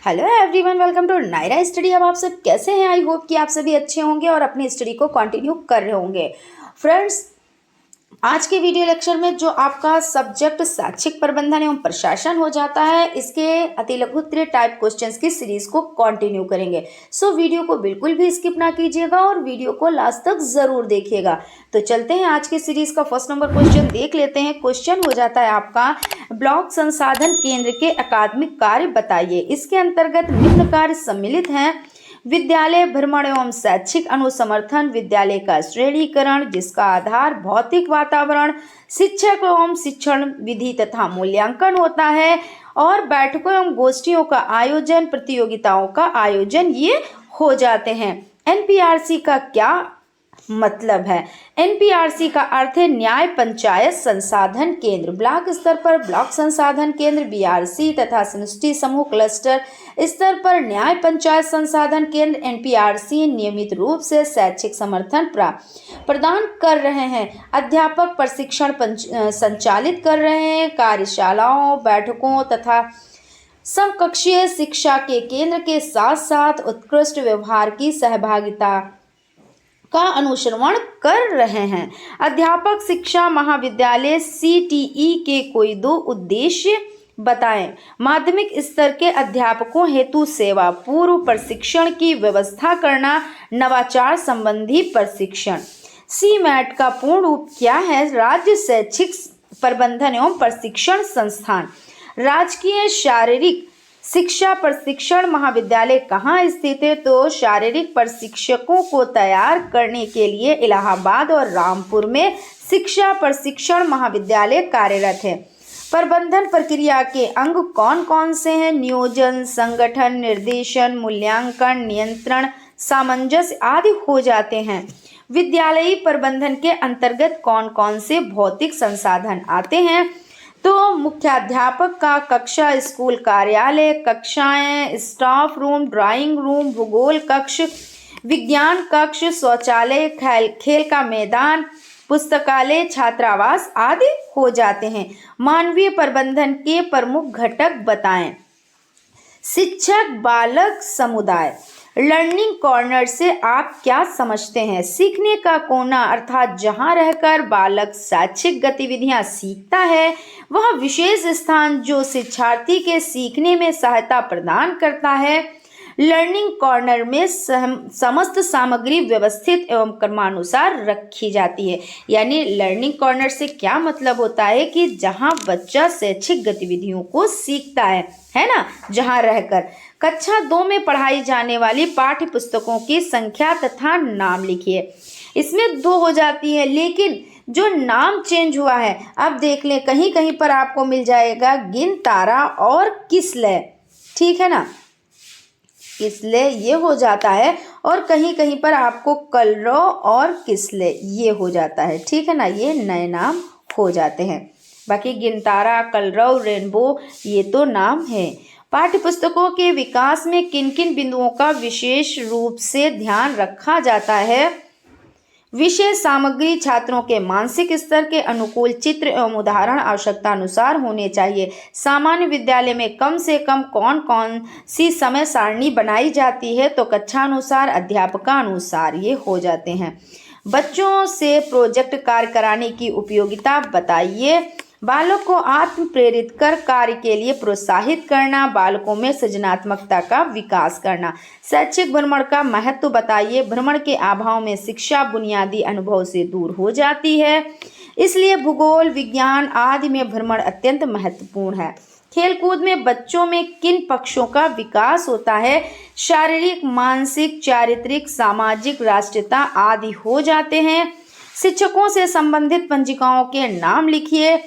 Hello everyone, welcome to Nayra study. अब आप सब कैसे हैं? आई होप कि आप सभी अच्छे होंगे और अपनी स्टडी को कंटिन्यू कर रहे होंगे। फ्रेंड्स, आज के वीडियो लेक्चर में जो आपका सब्जेक्ट शैक्षिक प्रबंधन एवं प्रशासन हो जाता है, इसके अति लघुत्तरीय टाइप क्वेश्चंस की सीरीज को कंटिन्यू करेंगे। सो वीडियो को बिल्कुल भी स्किप ना कीजिएगा और वीडियो को लास्ट तक जरूर देखिएगा। तो चलते हैं आज के सीरीज का फर्स्ट नंबर क्वेश्चन देख लेते हैं। क्वेश्चन हो जाता है आपका, ब्लॉक संसाधन केंद्र के अकादमिक कार्य बताइए। इसके अंतर्गत निम्न कार्य सम्मिलित हैं: विद्यालय भ्रमण एवं शैक्षिक अनुसमर्थन, विद्यालय का श्रेणीकरण जिसका आधार भौतिक वातावरण, शिक्षक एवं शिक्षण विधि तथा मूल्यांकन होता है, और बैठकों एवं गोष्ठियों का आयोजन, प्रतियोगिताओं का आयोजन ये हो जाते हैं। एनपीआरसी का क्या मतलब है? एनपीआरसी का अर्थ है न्याय पंचायत संसाधन केंद्र। ब्लॉक स्तर पर ब्लॉक संसाधन केंद्र बीआरसी तथा समष्टि समूह क्लस्टर स्तर पर न्याय पंचायत संसाधन केंद्र एनपीआरसी नियमित रूप से शैक्षिक समर्थन प्रदान कर रहे हैं। अध्यापक प्रशिक्षण संचालित कर रहे हैं। कार्यशालाओं, बैठकों तथा समकक्षीय शिक्षा के केंद्र के साथ साथ उत्कृष्ट व्यवहार की सहभागिता का अनुश्रवण कर रहे हैं। अध्यापक शिक्षा महाविद्यालय सीटीई के कोई दो उद्देश्य बताएं। माध्यमिक स्तर के अध्यापकों हेतु सेवा पूर्व प्रशिक्षण की व्यवस्था करना, नवाचार संबंधी प्रशिक्षण। सीमैट का पूर्ण रूप क्या है? राज्य शैक्षिक प्रबंधन एवं प्रशिक्षण संस्थान। राजकीय शारीरिक शिक्षा प्रशिक्षण महाविद्यालय कहाँ स्थित है? तो शारीरिक प्रशिक्षकों को तैयार करने के लिए इलाहाबाद और रामपुर में शिक्षा प्रशिक्षण महाविद्यालय कार्यरत है। प्रबंधन प्रक्रिया के अंग कौन कौन से हैं? नियोजन, संगठन, निर्देशन, मूल्यांकन, नियंत्रण, सामंजस्य आदि हो जाते हैं। विद्यालयी प्रबंधन के अंतर्गत कौन कौन से भौतिक संसाधन आते हैं? तो मुख्याध्यापक का कक्षा, स्कूल कार्यालय, कक्षाएं, स्टाफ रूम, ड्राइंग रूम, भूगोल कक्ष, विज्ञान कक्ष, शौचालय, खेल का मैदान, पुस्तकालय, छात्रावास आदि हो जाते हैं। मानवीय प्रबंधन के प्रमुख घटक बताएं। शिक्षक, बालक समुदाय। लर्निंग कॉर्नर से आप क्या समझते हैं? सीखने का कोना अर्थात जहां रहकर बालक शैक्षिक गतिविधियां सीखता है, वह विशेष स्थान जो शिक्षार्थी के सीखने में सहायता प्रदान करता है। लर्निंग कॉर्नर में समस्त सामग्री व्यवस्थित एवं क्रमानुसार रखी जाती है। यानी लर्निंग कॉर्नर से क्या मतलब होता है कि जहां बच्चा शैक्षिक गतिविधियों को सीखता है ना, जहां रहकर। कक्षा 2 में पढ़ाई जाने वाली पाठ्य पुस्तकों की संख्या तथा नाम लिखिए। इसमें 2 हो जाती है, लेकिन जो नाम चेंज हुआ है, अब देख लें, कहीं कहीं पर आपको मिल जाएगा गिन, तारा और किसलय। ठीक है ना, किसलय ये हो जाता है, और कहीं कहीं पर आपको कलरव और किसलय ये हो जाता है। ठीक है ना, ये नए नाम हो जाते हैं। बाकी गिनतारा, कलरव, रेनबो ये तो नाम है। पाठ्य पुस्तकों के विकास में किन किन बिंदुओं का विशेष रूप से ध्यान रखा जाता है? विषय सामग्री छात्रों के मानसिक स्तर के अनुकूल चित्र एवं उदाहरण आवश्यकता अनुसार होने चाहिए। सामान्य विद्यालय में कम से कम कौन कौन सी समय सारणी बनाई जाती है? तो कक्षा अनुसार, अध्यापकानुसार ये हो जाते हैं। बच्चों से प्रोजेक्ट कार्य कराने की उपयोगिता बताइए। बालक को आत्म प्रेरित कर कार्य के लिए प्रोत्साहित करना, बालकों में सृजनात्मकता का विकास करना। शैक्षिक भ्रमण का महत्व बताइए। भ्रमण के अभाव में शिक्षा बुनियादी अनुभव से दूर हो जाती है, इसलिए भूगोल, विज्ञान आदि में भ्रमण अत्यंत महत्वपूर्ण है। खेलकूद में बच्चों में किन पक्षों का विकास होता है? शारीरिक, मानसिक, चारित्रिक, सामाजिक, राष्ट्रीयता आदि हो जाते हैं। शिक्षकों से संबंधित पंजिकाओं के नाम लिखिए।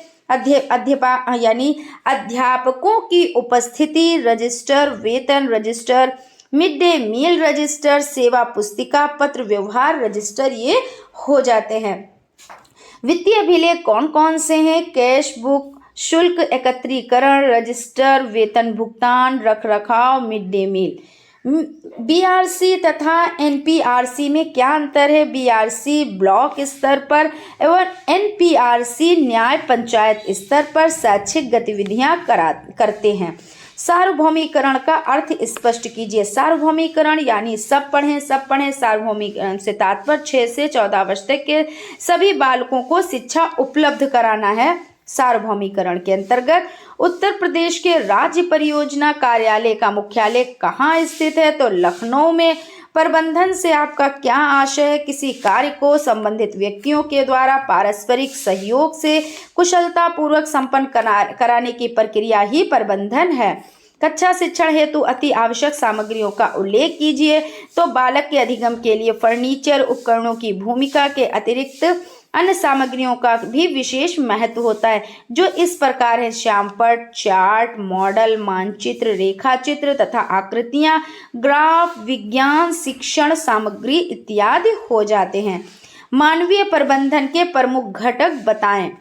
अध्यापकों की उपस्थिति रजिस्टर, वेतन register, mid day meal register, सेवा पुस्तिका पत्र, व्यवहार रजिस्टर ये हो जाते हैं। वित्तीय अभिलेख कौन कौन से हैं? कैश बुक, शुल्क एकत्रीकरण रजिस्टर, वेतन भुगतान, रखरखाव, मिड डे मील। बीआरसी तथा एनपीआरसी में क्या अंतर है? बीआरसी ब्लॉक स्तर पर एवं एनपीआरसी न्याय पंचायत स्तर पर शैक्षिक गतिविधियां करते हैं। सार्वभौमिकरण का अर्थ स्पष्ट कीजिए। सार्वभौमिकरण यानी सब पढ़ें सब पढ़ें। सार्वभौमिकरण से तात्पर्य 6 से 14 वर्ष तक के सभी बालकों को शिक्षा उपलब्ध कराना है। सार्वभौमिकरण के अंतर्गत उत्तर प्रदेश के राज्य परियोजना कार्यालय का मुख्यालय कहाँ स्थित है? तो लखनऊ में। प्रबंधन से आपका क्या आशय है? किसी कार्य को संबंधित व्यक्तियों के द्वारा पारस्परिक सहयोग से कुशलता पूर्वक संपन्न कराने की प्रक्रिया ही प्रबंधन है। कक्षा शिक्षण हेतु अति आवश्यक सामग्रियों का उल्लेख कीजिए। तो बालक के अधिगम के लिए फर्नीचर उपकरणों की भूमिका के अतिरिक्त अन्य सामग्रियों का भी विशेष महत्व होता है, जो इस प्रकार है: श्यामपट्ट, चार्ट, मॉडल, मानचित्र, रेखाचित्र तथा आकृतियां, ग्राफ, विज्ञान शिक्षण सामग्री इत्यादि हो जाते हैं। मानवीय प्रबंधन के प्रमुख घटक बताएं।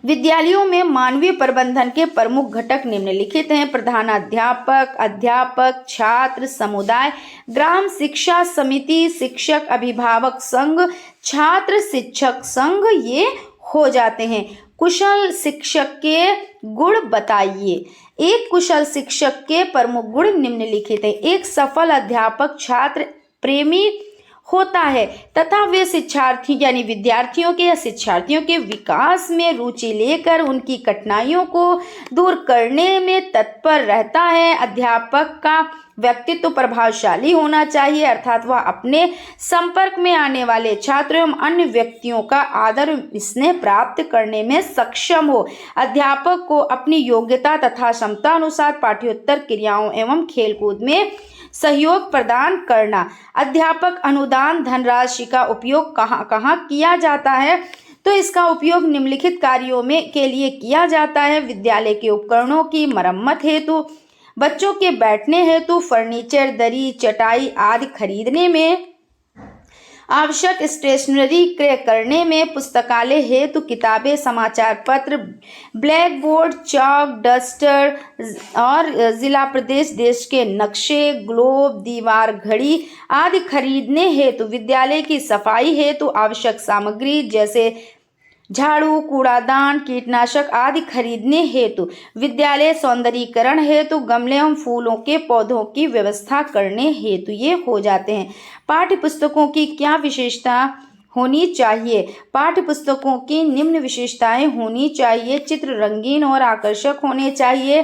विद्यालयों में मानवीय प्रबंधन के प्रमुख घटक निम्नलिखित हैं: प्रधानाध्यापक, अध्यापक, छात्र समुदाय, ग्राम शिक्षा समिति, शिक्षक अभिभावक संघ, छात्र शिक्षक संघ, ये हो जाते हैं। कुशल शिक्षक के गुण बताइए। एक कुशल शिक्षक के प्रमुख गुण निम्नलिखित हैं: एक सफल अध्यापक छात्र प्रेमी होता है तथा वे शिक्षार्थी यानी विद्यार्थियों के या शिक्षार्थियों के विकास में रुचि लेकर उनकी कठिनाइयों को दूर करने में तत्पर रहता है। अध्यापक का व्यक्तित्व प्रभावशाली होना चाहिए, अर्थात वह अपने संपर्क में आने वाले छात्रों एवं अन्य व्यक्तियों का आदर स्नेह प्राप्त करने में सक्षम हो। अध्यापक को अपनी योग्यता तथा क्षमता अनुसार पाठ्योत्तर क्रियाओं एवं खेलकूद में सहयोग प्रदान करना। अध्यापक अनुदान धनराशि का उपयोग कहाँ कहाँ किया जाता है? तो इसका उपयोग निम्नलिखित कार्यों में के लिए किया जाता है: विद्यालय के उपकरणों की मरम्मत हेतु, बच्चों के बैठने हेतु फर्नीचर, दरी, चटाई आदि खरीदने में, आवश्यक स्टेशनरी क्रय करने में, पुस्तकालय हेतु किताबें, समाचार पत्र, ब्लैक बोर्ड, चॉक, डस्टर और जिला प्रदेश देश के नक्शे, ग्लोब, दीवार घड़ी आदि खरीदने हेतु, विद्यालय की सफाई हेतु आवश्यक सामग्री जैसे झाड़ू, कूड़ादान, कीटनाशक आदि खरीदने हेतु, विद्यालय सौंदर्यीकरण हेतु गमले एवं फूलों के पौधों की व्यवस्था करने हेतु, ये हो जाते हैं। पाठ्य पुस्तकों की क्या विशेषता होनी चाहिए? पाठ्य पुस्तकों की निम्न विशेषताएं होनी चाहिए: चित्र रंगीन और आकर्षक होने चाहिए,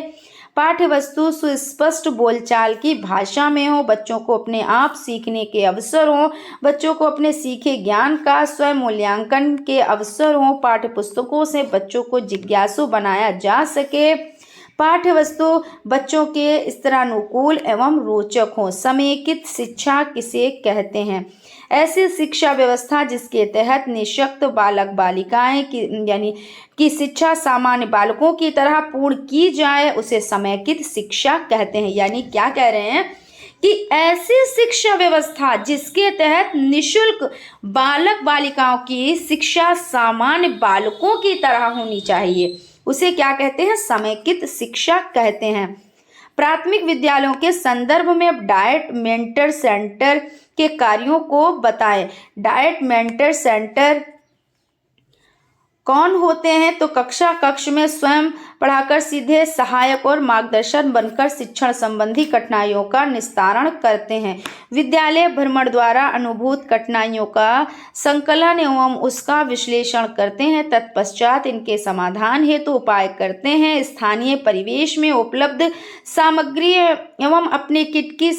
पाठ्य वस्तु सुस्पष्ट बोलचाल की भाषा में हो, बच्चों को अपने आप सीखने के अवसर हो, बच्चों को अपने सीखे ज्ञान का स्वयं मूल्यांकन के अवसर हो, पाठ्य पुस्तकों से बच्चों को जिज्ञासु बनाया जा सके, पाठ्य वस्तु बच्चों के स्तरानुकूल एवं रोचक हो। समेकित शिक्षा किसे कहते हैं? ऐसी शिक्षा व्यवस्था जिसके तहत निःशक्त बालक बालिकाएं की यानी कि शिक्षा सामान्य बालकों की तरह पूर्ण की जाए उसे समेकित शिक्षा कहते हैं। यानी क्या कह रहे हैं कि ऐसी शिक्षा व्यवस्था जिसके तहत निःशुल्क बालक बालिकाओं की शिक्षा सामान्य बालकों की तरह होनी चाहिए, उसे क्या कहते हैं? समेकित शिक्षा कहते हैं। प्राथमिक विद्यालयों के संदर्भ में डाइट मेंटर सेंटर के कार्यों को बताएं। डाइट मेंटर सेंटर कौन होते हैं? तो कक्ष में स्वयं पढ़ाकर सीधे सहायक और मार्गदर्शन बनकर शिक्षण संबंधी कठिनाइयों का निस्तारण करते हैं। विद्यालय भ्रमण द्वारा अनुभूत कठिनाइयों का संकलन एवं उसका विश्लेषण करते हैं, तत्पश्चात इनके समाधान हेतु उपाय करते हैं। स्थानीय परिवेश में उपलब्ध सामग्री एवं अपने किट की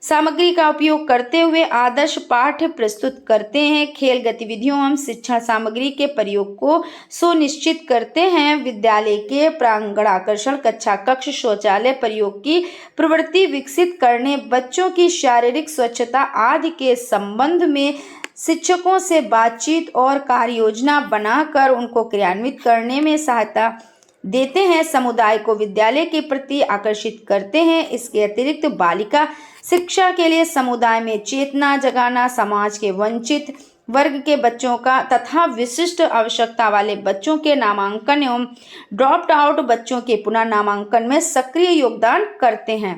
सामग्री का उपयोग करते हुए आदर्श पाठ्य प्रस्तुत करते हैं। खेल गतिविधियों एवं शिक्षण सामग्री के प्रयोग को सुनिश्चित करते हैं। विद्यालय के प्रांगणाकर्षण, कक्षा कक्ष, शौचालय प्रयोग की प्रवृत्ति विकसित करने, बच्चों की शारीरिक स्वच्छता आदि के संबंध में शिक्षकों से बातचीत और कार्य योजना बनाकर उनको क्रियान्वित करने में सहायता देते हैं। समुदाय को विद्यालय के प्रति आकर्षित करते हैं। इसके अतिरिक्त बालिका शिक्षा के लिए समुदाय में चेतना जगाना, समाज के वंचित वर्ग के बच्चों का तथा विशिष्ट आवश्यकता वाले बच्चों के नामांकन एवं ड्रॉप्ड आउट बच्चों के पुनः नामांकन में सक्रिय योगदान करते हैं।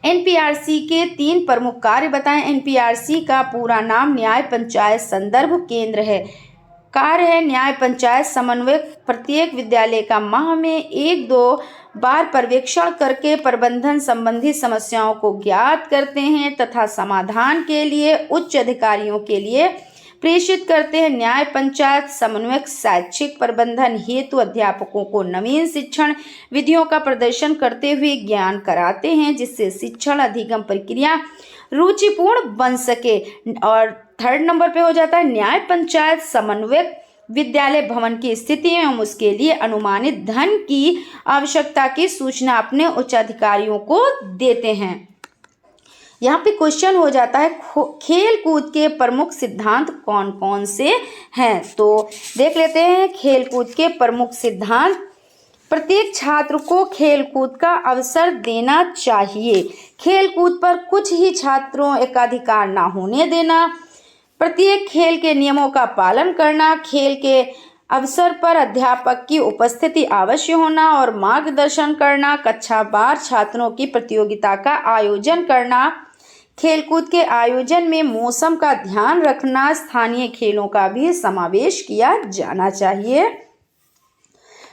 एनपीआरसी के 3 प्रमुख कार्य बताएं। एनपीआरसी का पूरा नाम न्याय पंचायत संदर्भ केंद्र है। कार्य है न्याय पंचायत समन्वयक प्रत्येक विद्यालय का माह में 1-2 बार पर्यवेक्षण करके प्रबंधन संबंधी समस्याओं को ज्ञात करते हैं तथा समाधान के लिए उच्च अधिकारियों के लिए प्रेषित करते हैं। न्याय पंचायत समन्वयक शैक्षिक प्रबंधन हेतु अध्यापकों को नवीन शिक्षण विधियों का प्रदर्शन करते हुए ज्ञान कराते हैं, जिससे शिक्षण अधिगम प्रक्रिया रुचिपूर्ण बन सके। और 3rd नंबर पे हो जाता है न्याय पंचायत समन्वयक विद्यालय भवन की स्थिति एवं उसके लिए अनुमानित धन की आवश्यकता की सूचना अपने उच्च अधिकारियों को देते हैं। यहाँ पे क्वेश्चन हो जाता है खेल कूद के प्रमुख सिद्धांत कौन कौन से हैं। तो देख लेते हैं खेल कूद के प्रमुख सिद्धांत। प्रत्येक छात्र को खेल कूद का अवसर देना चाहिए। खेल कूद पर कुछ ही छात्रों एकाधिकार ना होने देना। प्रत्येक खेल के नियमों का पालन करना। खेल के अवसर पर अध्यापक की उपस्थिति अवश्य होना और मार्गदर्शन करना। कक्षावार छात्रों की प्रतियोगिता का आयोजन करना। खेलकूद के आयोजन में मौसम का ध्यान रखना। स्थानीय खेलों का भी समावेश किया जाना चाहिए।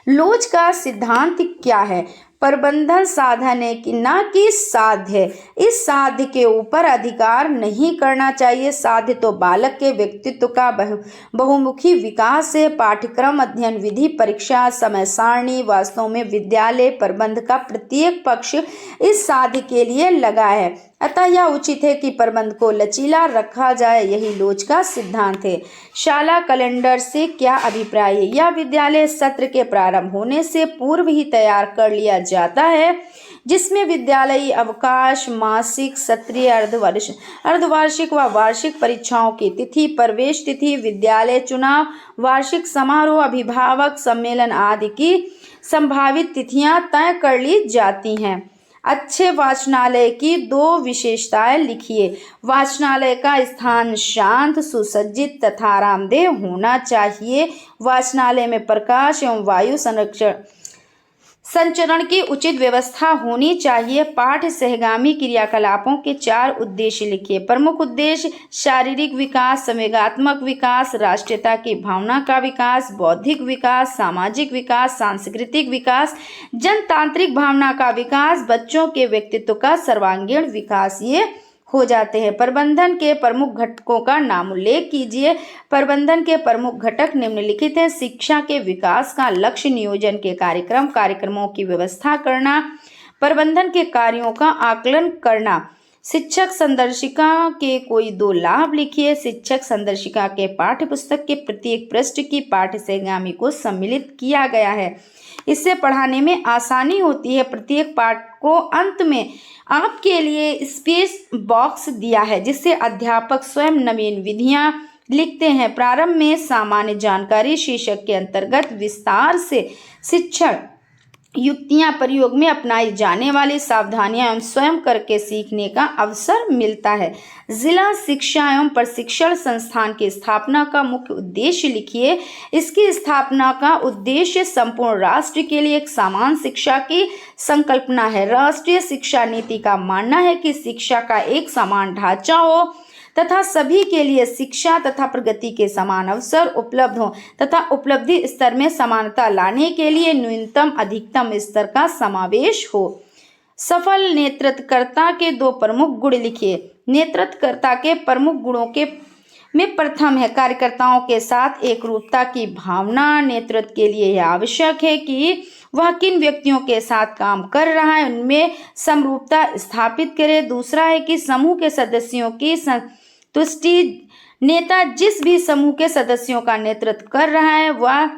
लोच का सिद्धांत क्या है? प्रबंधन साधन है कि ना कि साध्य। इस साध्य के ऊपर अधिकार नहीं करना चाहिए। साध्य तो बालक के व्यक्तित्व का बहुमुखी विकास है। पाठ्यक्रम, अध्ययन विधि, परीक्षा, समय सारणी, वास्तव में विद्यालय प्रबंध का प्रत्येक पक्ष इस साध्य के लिए लगा है। अतः यह उचित है कि प्रबंध को लचीला रखा जाए। यही लोच का सिद्धांत है। शाला कैलेंडर से क्या अभिप्राय है? यह विद्यालय सत्र के प्रारंभ होने से पूर्व ही तैयार कर लिया जाता है, जिसमें विद्यालयी अवकाश, मासिक, सत्रीय, अर्धवार्षिक व वार्षिक परीक्षाओं की तिथि, प्रवेश तिथि, विद्यालय चुनाव, वार्षिक समारोह, अभिभावक सम्मेलन आदि की संभावित तिथियां तय कर ली जाती हैं। अच्छे वाचनालय की 2 विशेषताएं लिखिए। वाचनालय का स्थान शांत, सुसज्जित तथा आरामदेह होना चाहिए। वाचनालय में प्रकाश एवं वायु संचरण की उचित व्यवस्था होनी चाहिए। पाठ सहगामी क्रियाकलापों के 4 उद्देश्य लिखिए। प्रमुख उद्देश्य शारीरिक विकास, संवेगात्मक विकास, राष्ट्रीयता की भावना का विकास, बौद्धिक विकास, सामाजिक विकास, सांस्कृतिक विकास, जनतांत्रिक भावना का विकास, बच्चों के व्यक्तित्व का सर्वांगीण विकास ये हो जाते हैं। प्रबंधन के प्रमुख घटकों का नाम उल्लेख कीजिए। प्रबंधन के प्रमुख घटक निम्नलिखित हैं। शिक्षा के विकास का लक्ष्य, नियोजन के कार्यक्रमों की व्यवस्था करना, प्रबंधन के कार्यों का आकलन करना। शिक्षक संदर्शिका के कोई 2 लाभ लिखिए। शिक्षक संदर्शिका के पाठ्य पुस्तक के प्रत्येक पृष्ठ की पाठ्य सहगामी को सम्मिलित किया गया है। इससे पढ़ाने में आसानी होती है। प्रत्येक पाठ को अंत में आपके लिए स्पेस बॉक्स दिया है, जिससे अध्यापक स्वयं नवीन विधियां लिखते हैं। प्रारंभ में सामान्य जानकारी शीर्षक के अंतर्गत विस्तार से शिक्षण युक्तियां, प्रयोग में अपनाई जाने वाली सावधानियां एवं स्वयं करके सीखने का अवसर मिलता है। जिला शिक्षा एवं प्रशिक्षण संस्थान की स्थापना का मुख्य उद्देश्य लिखिए। इसकी स्थापना का उद्देश्य संपूर्ण राष्ट्र के लिए एक समान शिक्षा की संकल्पना है। राष्ट्रीय शिक्षा नीति का मानना है कि शिक्षा का एक समान ढांचा हो तथा सभी के लिए शिक्षा तथा प्रगति के समान अवसर उपलब्ध हो तथा उपलब्धि स्तर में समानता लाने के लिए न्यूनतम अधिकतम स्तर का समावेश हो। सफल नेतृत्वकर्ता के 2 प्रमुख गुण लिखिए। नेतृत्वकर्ता के प्रमुख गुणों के में प्रथम है कार्यकर्ताओं के साथ एकरूपता की भावना। नेतृत्व के लिए यह आवश्यक है कि वह किन व्यक्तियों के साथ काम कर रहा है उनमें समरूपता स्थापित करे। दूसरा है कि समूह के सदस्यों की संतुष्टि। नेता जिस भी समूह के सदस्यों का नेतृत्व कर रहा है वह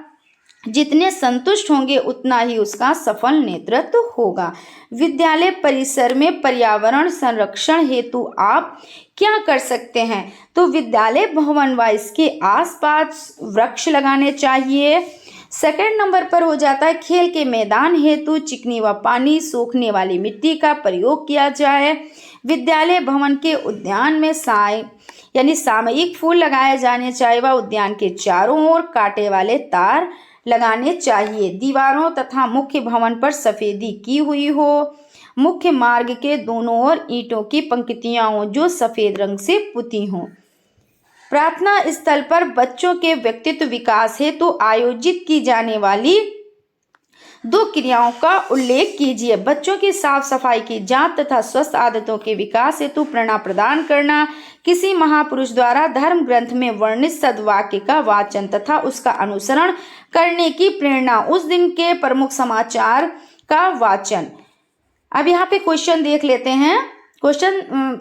जितने संतुष्ट होंगे उतना ही उसका सफल नेतृत्व होगा। विद्यालय परिसर में पर्यावरण संरक्षण हेतु आप क्या कर सकते हैं? तो विद्यालय भवन व इसके आसपास वृक्ष लगाने चाहिए। 2nd नंबर पर हो जाता है खेल के मैदान हेतु चिकनी व पानी सूखने वाली मिट्टी का प्रयोग किया जाए। विद्यालय भवन के उद्यान में सामयिक फूल लगाए जाने चाहिए व उद्यान के चारों ओर कांटे वाले तार लगाने चाहिए। दीवारों तथा मुख्य भवन पर सफेदी की हुई हो। मुख्य मार्ग के दोनों ओर ईंटों की पंक्तियां हों जो सफेद रंग से पुती हों। प्रार्थना स्थल पर बच्चों के व्यक्तित्व विकास हेतु आयोजित की जाने वाली 2 क्रियाओं का उल्लेख कीजिए। बच्चों की साफ सफाई की जांच तथा स्वस्थ आदतों के विकास हेतु प्रेरणा प्रदान करना, किसी महापुरुष द्वारा धर्म ग्रंथ में वर्णित सद्वाक्य का वाचन तथा उसका अनुसरण करने की प्रेरणा, उस दिन के प्रमुख समाचार का वाचन। अब यहाँ पे क्वेश्चन देख लेते हैं। क्वेश्चन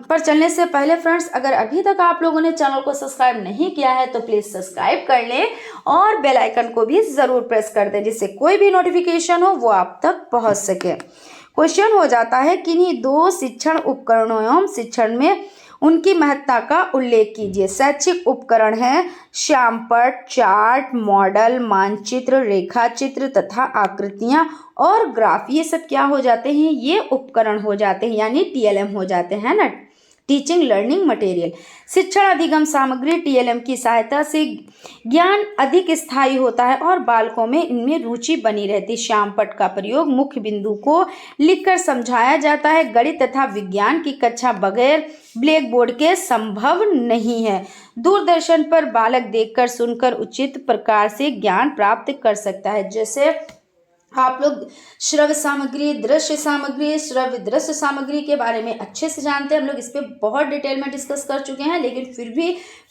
पर चलने से पहले फ्रेंड्स, अगर अभी तक आप लोगों ने चैनल को सब्सक्राइब नहीं किया है तो प्लीज सब्सक्राइब कर लें और बेल आइकन को भी जरूर प्रेस कर दें, जिससे कोई भी नोटिफिकेशन हो वो आप तक पहुंच सके। क्वेश्चन हो जाता है, किन्हीं 2 शिक्षण उपकरणों एवं शिक्षण में उनकी महत्ता का उल्लेख कीजिए। शैक्षिक उपकरण है श्यामपट्ट, चार्ट, मॉडल, मानचित्र, रेखाचित्र तथा आकृतियां और ग्राफ। ये सब क्या हो जाते हैं? ये उपकरण हो जाते हैं, यानी टीएलएम हो जाते हैं ना, टीचिंग लर्निंग मटेरियल। शिक्षण अधिगम सामग्री टीएलएम की सहायता से ज्ञान अधिक स्थायी होता है और बालकों में इनमें रुचि बनी रहती है। श्यामपट्ट का प्रयोग मुख्य बिंदु को लिखकर समझाया जाता है। गणित तथा विज्ञान की कक्षा बगैर ब्लैक बोर्ड के संभव नहीं है। दूरदर्शन पर बालक देखकर सुनकर उचित प्रकार से ज्ञान प्राप्त कर सकता है। जैसे आप लोग श्रव्य सामग्री, दृश्य सामग्री, श्रव्य दृश्य सामग्री के बारे में अच्छे से जानते हैं। हम लोग इस पे बहुत डिटेल में डिस्कस कर चुके हैं, लेकिन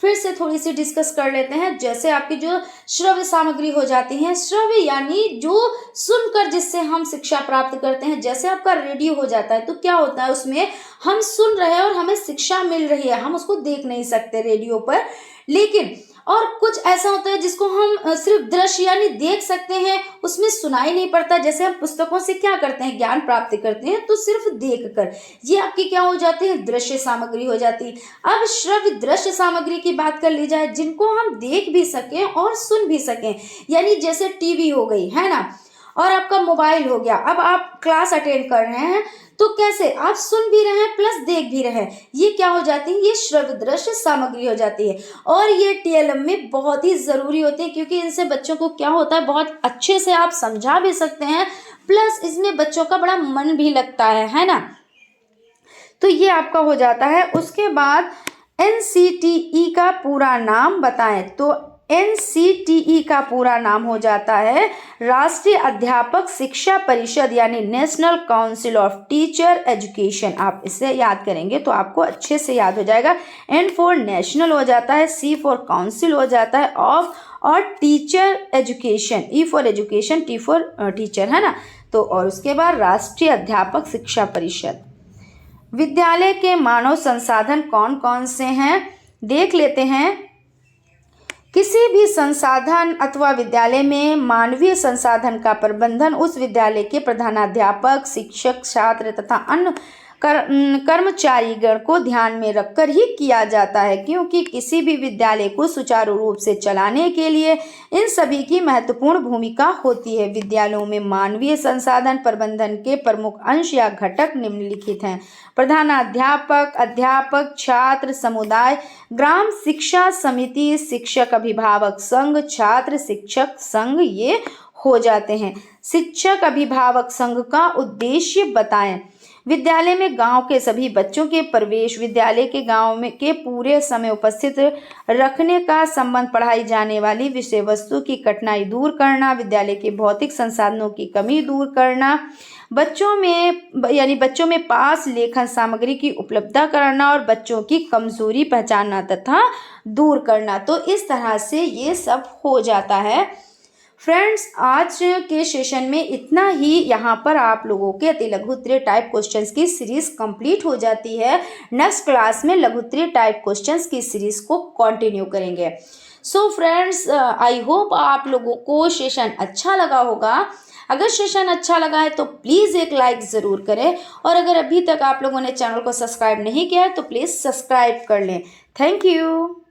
फिर से थोड़ी सी डिस्कस कर लेते हैं। जैसे आपकी जो श्रव्य सामग्री हो जाती है, श्रव्य यानी जो सुनकर जिससे हम शिक्षा प्राप्त करते हैं। जैसे आपका रेडियो हो जाता है तो क्या होता है, उसमें हम सुन रहे हैं और हमें शिक्षा मिल रही है, हम उसको देख नहीं सकते रेडियो पर, लेकिन और कुछ ऐसा होता है जिसको हम सिर्फ दृश्य यानी देख सकते हैं, उसमें सुनाई नहीं पड़ता। जैसे हम पुस्तकों से क्या करते हैं, ज्ञान प्राप्त करते हैं तो सिर्फ देखकर, ये आपकी क्या हो जाती है, दृश्य सामग्री हो जाती है। अब श्रव्य दृश्य सामग्री की बात कर ली जाए, जिनको हम देख भी सकें और सुन भी सकें, यानी जैसे टीवी हो गई है ना, और आपका मोबाइल हो गया। अब आप क्लास अटेंड कर रहे हैं तो कैसे आप सुन भी रहे हैं प्लस देख भी रहे हैं, ये क्या हो जाती है, ये श्रव्य दृश्य सामग्री हो जाती है। और ये टीएलएम में बहुत ही जरूरी होती है, क्योंकि इनसे बच्चों को क्या होता है, बहुत अच्छे से आप समझा भी सकते हैं, प्लस इसमें बच्चों का बड़ा मन भी लगता है ना। तो ये आपका हो जाता है। उसके बाद एनसीटीई का पूरा नाम बताएं। तो एनसीटीई का पूरा नाम हो जाता है राष्ट्रीय अध्यापक शिक्षा परिषद, यानी national council of teacher education. आप इसे याद करेंगे तो आपको अच्छे से याद हो जाएगा। एन फॉर नेशनल हो जाता है, सी फॉर काउंसिल हो जाता है, ऑफ और teacher education, E for education, T for teacher, है ना। तो और उसके बाद राष्ट्रीय अध्यापक शिक्षा परिषद। विद्यालय के मानव संसाधन कौन कौन से हैं, देख लेते हैं। किसी भी संसाधन अथवा विद्यालय में मानवीय संसाधन का प्रबंधन उस विद्यालय के प्रधानाध्यापक, शिक्षक, छात्र तथा अन्य कर्मचारीगण को ध्यान में रखकर ही किया जाता है, क्योंकि किसी भी विद्यालय को सुचारू रूप से चलाने के लिए इन सभी की महत्वपूर्ण भूमिका होती है। विद्यालयों में मानवीय संसाधन प्रबंधन के प्रमुख अंश या घटक निम्नलिखित हैं। प्रधानाध्यापक, अध्यापक, छात्र समुदाय, ग्राम शिक्षा समिति, शिक्षक अभिभावक संघ, छात्र शिक्षक संघ, ये हो जाते हैं। शिक्षक अभिभावक संघ का उद्देश्य बताएं। विद्यालय में गांव के सभी बच्चों के प्रवेश, विद्यालय के गांव में के पूरे समय उपस्थित रखने का संबंध, पढ़ाई जाने वाली विषय वस्तु की कठिनाई दूर करना, विद्यालय के भौतिक संसाधनों की कमी दूर करना, बच्चों में पास लेखन सामग्री की उपलब्धता करना और बच्चों की कमजोरी पहचानना तथा दूर करना। तो इस तरह से ये सब हो जाता है। फ्रेंड्स, आज के सेशन में इतना ही। यहाँ पर आप लोगों के अति लघुत्तरीय टाइप क्वेश्चंस की सीरीज कंप्लीट हो जाती है। नेक्स्ट क्लास में लघुत्तरीय टाइप क्वेश्चंस की सीरीज को कंटिन्यू करेंगे। सो फ्रेंड्स, आई होप आप लोगों को सेशन अच्छा लगा होगा। अगर सेशन अच्छा लगा है तो प्लीज़ एक लाइक ज़रूर करें, और अगर अभी तक आप लोगों ने चैनल को सब्सक्राइब नहीं किया है तो प्लीज़ सब्सक्राइब कर लें। Thank you.